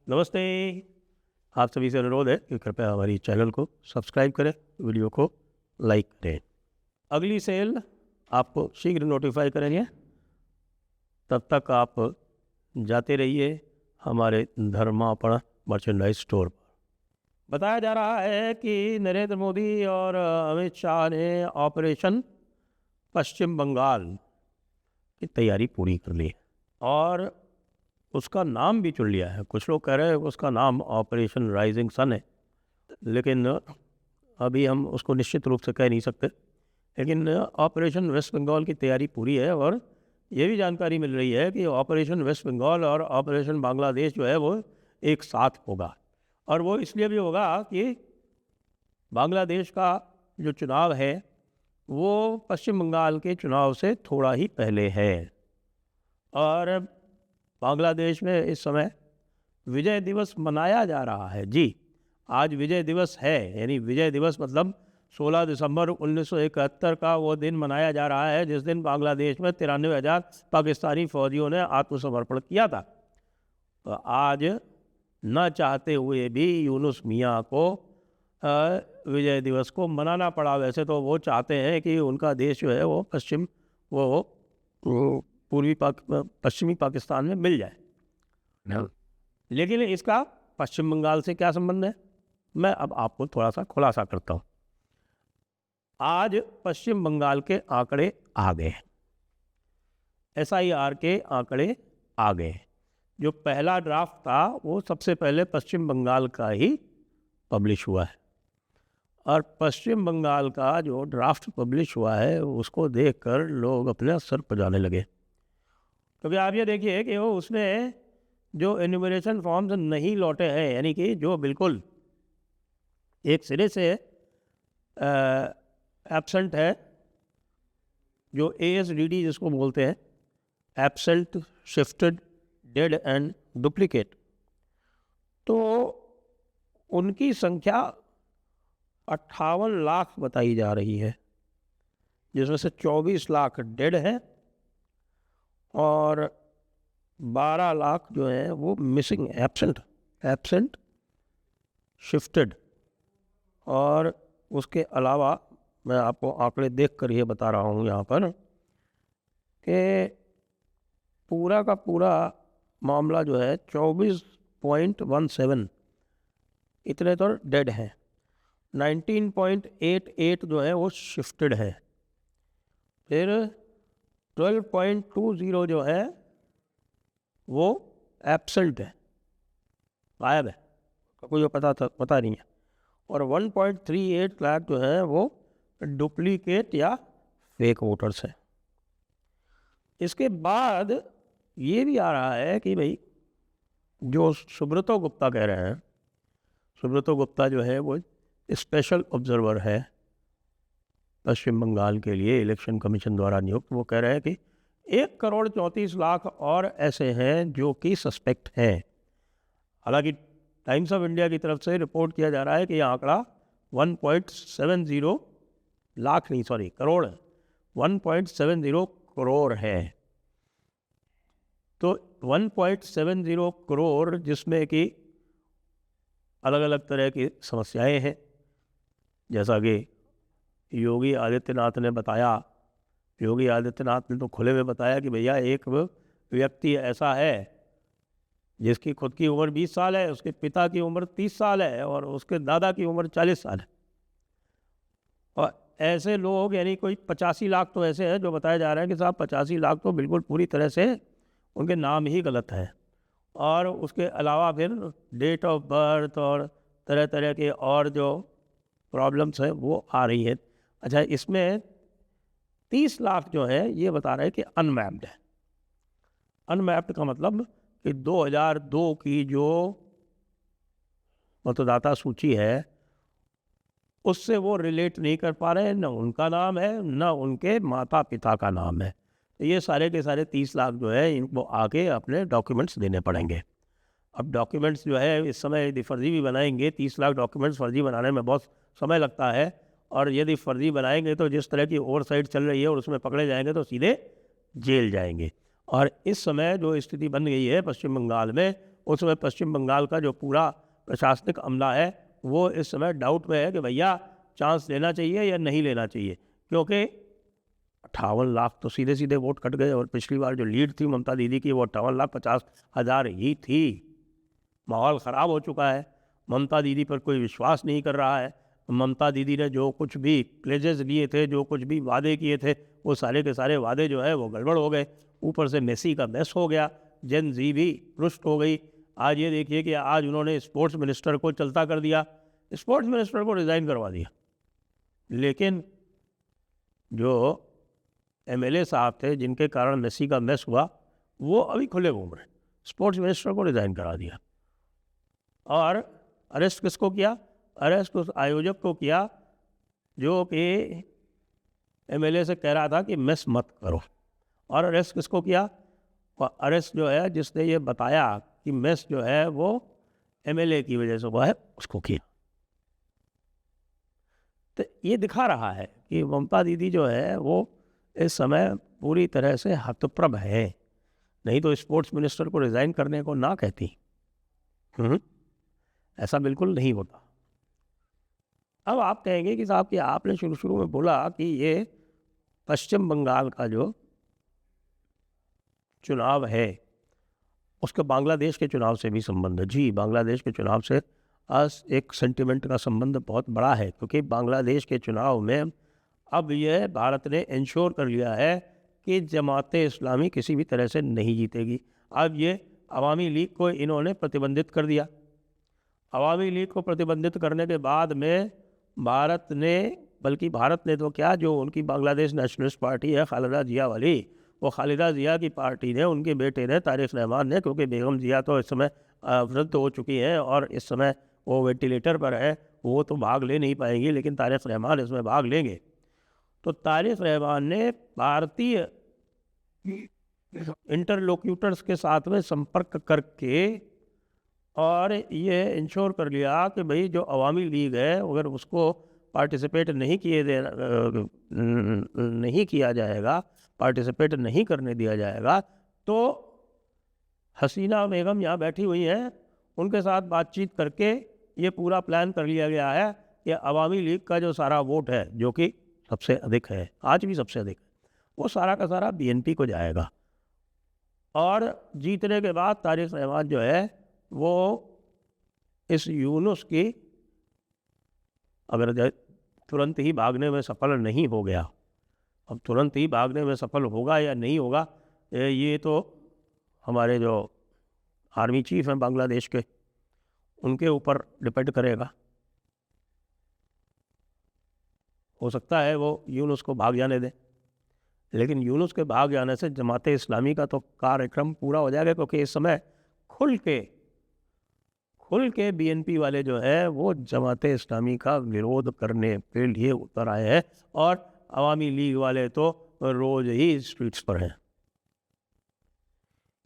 नमस्ते। आप सभी से अनुरोध है कि कृपया हमारी चैनल को सब्सक्राइब करें, वीडियो को लाइक करें। अगली सेल आपको शीघ्र नोटिफाई करेंगे। तब तक आप जाते रहिए हमारे धर्मापण मर्चेंडाइज स्टोर पर। बताया जा रहा है कि नरेंद्र मोदी और अमित शाह ने ऑपरेशन पश्चिम बंगाल की तैयारी पूरी कर ली और उसका नाम भी चुन लिया है। कुछ लोग कह रहे हैं उसका नाम ऑपरेशन राइजिंग सन है, लेकिन अभी हम उसको निश्चित रूप से कह नहीं सकते। लेकिन ऑपरेशन वेस्ट बंगाल की तैयारी पूरी है और ये भी जानकारी मिल रही है कि ऑपरेशन वेस्ट बंगाल और ऑपरेशन बांग्लादेश जो है वो एक साथ होगा। और वो इसलिए भी होगा कि बांग्लादेश का जो चुनाव है वो पश्चिम बंगाल के चुनाव से थोड़ा ही पहले है। और बांग्लादेश में इस समय विजय दिवस मनाया जा रहा है। जी, आज विजय दिवस है, यानी विजय दिवस मतलब 16 दिसंबर 1971 का वो दिन मनाया जा रहा है जिस दिन बांग्लादेश में 93,000 पाकिस्तानी फौजियों ने आत्मसमर्पण किया था। तो आज न चाहते हुए भी यूनुस मियाँ को विजय दिवस को मनाना पड़ा। वैसे तो वो चाहते हैं कि उनका देश जो है वो पश्चिमी पाकिस्तान में मिल जाए, लेकिन इसका पश्चिम बंगाल से क्या संबंध है, मैं अब आपको थोड़ा सा खुलासा करता हूँ। आज पश्चिम बंगाल के आंकड़े आ गए, SIR के आंकड़े आ गए। जो पहला ड्राफ्ट था वो सबसे पहले पश्चिम बंगाल का ही पब्लिश हुआ है और पश्चिम बंगाल का जो ड्राफ्ट पब्लिश हुआ है उसको देखकर लोग अपने सर पजाने लगे। क्योंकि आप ये देखिए कि वो उसने जो एन्यूमरेशन फॉर्म्स नहीं लौटे हैं, यानी कि जो बिल्कुल एक सिरे से एब्सेंट है, जो ASDD जिसको बोलते हैं, absent, shifted, dead and duplicate, तो उनकी संख्या 58 लाख बताई जा रही है, जिसमें से 24 लाख डेड है और 12 लाख जो है वो मिसिंग, एब्सेंट, शिफ्टेड। और उसके अलावा मैं आपको आंकड़े देख कर ये बता रहा हूँ यहाँ पर कि पूरा का पूरा मामला जो है 24.17 इतने तो डेड हैं, 19.88 जो है वो शिफ्टेड है, फिर 12.20 जो है वो एब्सेंट है, गायब है, कोई पता नहीं है, और 1.38 लाख जो है वो डुप्लीकेट या फेक वोटर्स है। इसके बाद ये भी आ रहा है कि भाई जो सुब्रतो गुप्ता कह रहे हैं, सुब्रतो गुप्ता जो है वो स्पेशल ऑब्जर्वर है पश्चिम बंगाल के लिए इलेक्शन कमीशन द्वारा नियुक्त। वो कह रहे हैं कि 1,34,00,000 और ऐसे हैं जो कि सस्पेक्ट हैं। हालांकि टाइम्स ऑफ इंडिया की तरफ से रिपोर्ट किया जा रहा है कि यह आंकड़ा 1.70 लाख नहीं, सॉरी, करोड़ है, 1.70 करोड़ है। तो 1.70 करोड़ जिसमें कि अलग अलग तरह की समस्याएं हैं, जैसा कि योगी आदित्यनाथ ने बताया। योगी आदित्यनाथ ने तो खुले में बताया कि भैया एक व्यक्ति ऐसा है जिसकी खुद की उम्र 20 साल है, उसके पिता की उम्र 30 साल है और उसके दादा की उम्र 40 साल है। और ऐसे लोग, यानी कोई 85 लाख तो ऐसे हैं जो बताया जा रहा है कि साहब 85 लाख तो बिल्कुल पूरी तरह से उनके नाम ही गलत है। और उसके अलावा फिर डेट ऑफ बर्थ और तरह तरह के और जो प्रॉब्लम्स हैं वो आ रही है। अच्छा, इसमें 30 लाख जो है ये बता रहे हैं कि अनमैप्ड है। अनमैप्ड का मतलब कि 2002 की जो मतदाता सूची है उससे वो रिलेट नहीं कर पा रहे हैं, न उनका नाम है न उनके माता पिता का नाम है। तो ये सारे के सारे 30 लाख जो है इनको आके अपने डॉक्यूमेंट्स देने पड़ेंगे। अब डॉक्यूमेंट्स जो है इस समय यदि फर्जी भी बनाएंगे, 30 लाख डॉक्यूमेंट्स फर्जी बनाने में बहुत समय लगता है, और यदि फर्जी बनाएंगे तो जिस तरह की ओवरसाइट चल रही है और उसमें पकड़े जाएंगे तो सीधे जेल जाएंगे। और इस समय जो स्थिति बन गई है पश्चिम बंगाल में उसमें पश्चिम बंगाल का जो पूरा प्रशासनिक अमला है वो इस समय डाउट में है कि भैया चांस लेना चाहिए या नहीं लेना चाहिए, क्योंकि 58 लाख तो सीधे सीधे वोट कट गए और पिछली बार जो लीड थी ममता दीदी की वो 58,50,000 ही थी। माहौल ख़राब हो चुका है, ममता दीदी पर कोई विश्वास नहीं कर रहा है। ममता दीदी ने जो कुछ भी प्लेजेस लिए थे, जो कुछ भी वादे किए थे, वो सारे के सारे वादे जो है वो गड़बड़ हो गए। ऊपर से मेसी का मैस हो गया, जेन जी भी रुष्ट हो गई। आज ये देखिए कि आज उन्होंने स्पोर्ट्स मिनिस्टर को चलता कर दिया, स्पोर्ट्स मिनिस्टर को रिज़ाइन करवा दिया, लेकिन जो एमएलए साहब थे जिनके कारण मेसी का मैस हुआ वो अभी खुले घूम रहे। स्पोर्ट्स मिनिस्टर को रिज़ाइन करा दिया और अरेस्ट किसको किया? अरेस्ट उस आयोजक को किया जो कि एमएलए से कह रहा था कि मेस मत करो। और अरेस्ट किसको किया? अरेस्ट जो है जिसने ये बताया कि मेस जो है वो एमएलए की वजह से हुआ है, उसको किया। तो ये दिखा रहा है कि ममता दीदी जो है वो इस समय पूरी तरह से हतप्रभ है, नहीं तो स्पोर्ट्स मिनिस्टर को रिज़ाइन करने को ना कहती। ऐसा बिल्कुल नहीं होता। अब आप कहेंगे कि साहब कि आपने शुरू में बोला कि ये पश्चिम बंगाल का जो चुनाव है उसके बांग्लादेश के चुनाव से भी संबंध है। जी, बांग्लादेश के चुनाव से एक सेंटिमेंट का संबंध बहुत बड़ा है, क्योंकि बांग्लादेश के चुनाव में अब यह भारत ने इंश्योर कर लिया है कि जमाते इस्लामी किसी भी तरह से नहीं जीतेगी। अब ये अवामी लीग को इन्होंने प्रतिबंधित कर दिया। अवामी लीग को प्रतिबंधित करने के बाद में भारत ने तो क्या, जो उनकी बांग्लादेश नेशनलिस्ट पार्टी है खालिदा जिया वाली, वो खालिदा जिया की पार्टी ने, उनके बेटे ने, तारिक रहमान ने, क्योंकि बेगम जिया तो इस समय वृद्ध हो चुकी है और इस समय वो वेंटिलेटर पर है, वो तो भाग ले नहीं पाएंगी, लेकिन तारिक रहमान इसमें भाग लेंगे। तो तारिक रहमान ने भारतीय इंटरलोक्यूटर्स के साथ में संपर्क करके और ये इंश्योर कर लिया कि भाई जो अवामी लीग है अगर उसको पार्टिसिपेट नहीं किया जाएगा, पार्टिसिपेट नहीं करने दिया जाएगा, तो हसीना बेगम यहाँ बैठी हुई हैं, उनके साथ बातचीत करके ये पूरा प्लान कर लिया गया है कि अवामी लीग का जो सारा वोट है, जो कि सबसे अधिक है, आज भी सबसे अधिक है, वो सारा का सारा बीएनपी को जाएगा। और जीतने के बाद तारिक रहमान जो है वो इस यूनुस की, अगर तुरंत ही भागने में सफल नहीं हो गया, अब तुरंत ही भागने में सफल होगा या नहीं होगा ये तो हमारे जो आर्मी चीफ हैं बांग्लादेश के, उनके ऊपर डिपेंड करेगा। हो सकता है वो यूनुस को भाग जाने दें, लेकिन यूनुस के भाग जाने से जमाते इस्लामी का तो कार्यक्रम पूरा हो जाएगा, क्योंकि इस समय खुल के बीएनपी वाले जो है वो जमाते इस्लामी का विरोध करने के लिए उतर आए हैं और अवामी लीग वाले तो रोज ही स्ट्रीट्स पर हैं।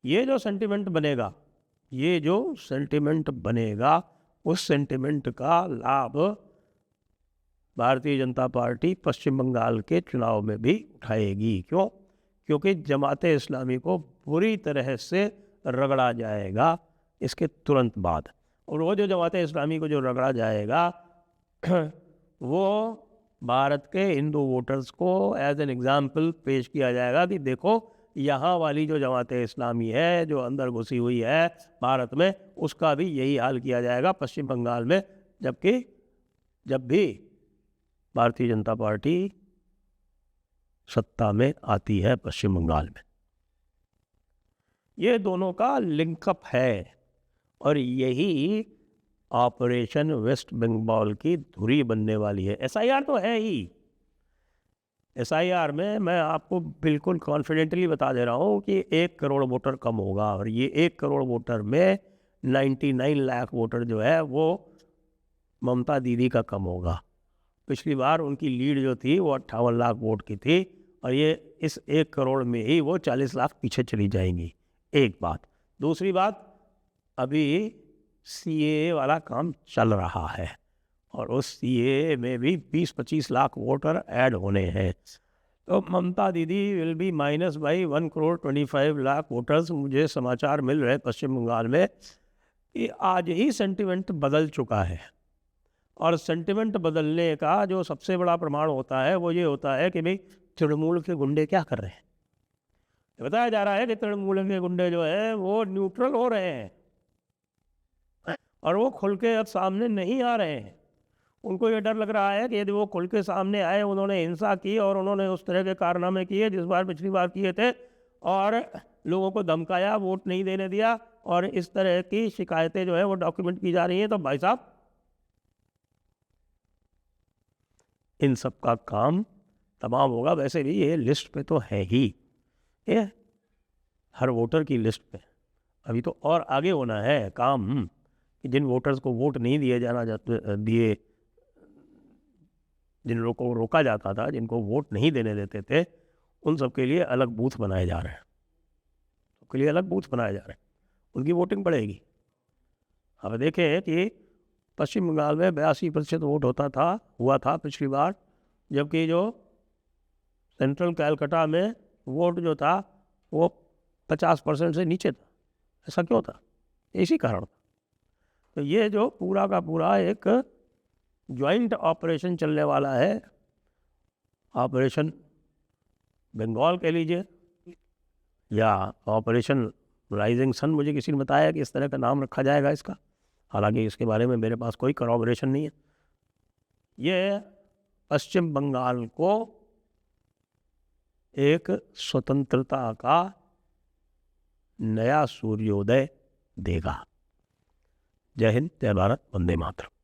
ये जो सेंटिमेंट बनेगा उस सेंटिमेंट का लाभ भारतीय जनता पार्टी पश्चिम बंगाल के चुनाव में भी उठाएगी। क्यों? क्योंकि जमाते इस्लामी को बुरी तरह से रगड़ा जाएगा इसके तुरंत बाद, और वो जो जमाते इस्लामी को जो रगड़ा जाएगा वो भारत के हिंदू वोटर्स को एज एन एग्जाम्पल पेश किया जाएगा कि देखो यहाँ वाली जो जमाते इस्लामी है जो अंदर घुसी हुई है भारत में, उसका भी यही हाल किया जाएगा पश्चिम बंगाल में, जबकि जब भी भारतीय जनता पार्टी सत्ता में आती है पश्चिम बंगाल में। ये दोनों का लिंकअप है और यही ऑपरेशन वेस्ट बंगाल की धुरी बनने वाली है। एसआईआर तो है ही, एसआईआर में मैं आपको बिल्कुल कॉन्फिडेंटली बता दे रहा हूँ कि 1 करोड़ वोटर कम होगा, और ये 1 करोड़ वोटर में 99 लाख वोटर जो है वो ममता दीदी का कम होगा। पिछली बार उनकी लीड जो थी वो 58 लाख वोट की थी, और ये इस 1 करोड़ में ही वो 40 लाख पीछे चली जाएंगी। एक बात। दूसरी बात, अभी सीएए वाला काम चल रहा है और उस सीएए में भी 20-25 लाख वोटर ऐड होने हैं, तो ममता दीदी will be minus by 1 crore 25 lakh voters. मुझे समाचार मिल रहे पश्चिम बंगाल में कि आज ही सेंटिमेंट बदल चुका है, और सेंटिमेंट बदलने का जो सबसे बड़ा प्रमाण होता है वो ये होता है कि भाई तृणमूल के गुंडे क्या कर रहे हैं। बताया जा रहा है कि तृणमूल के गुंडे जो है वो न्यूट्रल हो रहे हैं और वो खुल के अब सामने नहीं आ रहे हैं। उनको ये डर लग रहा है कि यदि वो खुल के सामने आए, उन्होंने हिंसा की और उन्होंने उस तरह के कारनामे किए जिस बार पिछली बार किए थे, और लोगों को धमकाया, वोट नहीं देने दिया, और इस तरह की शिकायतें जो है वो डॉक्यूमेंट की जा रही हैं, तो भाई साहब इन सब का काम तमाम होगा। वैसे भी ये लिस्ट पे तो है ही, ये हर वोटर की लिस्ट पे। अभी तो और आगे होना है काम कि जिन वोटर्स को वोट नहीं दिए दिए, जिन लोगों को रोका जाता था, जिनको वोट नहीं देने देते थे, उन सब के लिए अलग बूथ बनाए जा रहे हैं, सबके लिए अलग बूथ बनाए जा रहे हैं, उनकी वोटिंग बढ़ेगी। अब देखें कि पश्चिम बंगाल में 82% वोट हुआ था पिछली बार, जबकि जो सेंट्रल कैलकाटा में वोट जो था वो 50% से नीचे था। ऐसा क्यों था? इसी कारण था। तो ये जो पूरा का पूरा एक ज्वाइंट ऑपरेशन चलने वाला है, ऑपरेशन बंगाल कह लीजिए या ऑपरेशन राइजिंग सन, मुझे किसी ने बताया कि इस तरह का नाम रखा जाएगा इसका, हालांकि इसके बारे में मेरे पास कोई करॉबोरेशन नहीं है। ये पश्चिम बंगाल को एक स्वतंत्रता का नया सूर्योदय देगा। जय हिंद, जय भारत, वंदे मातरम।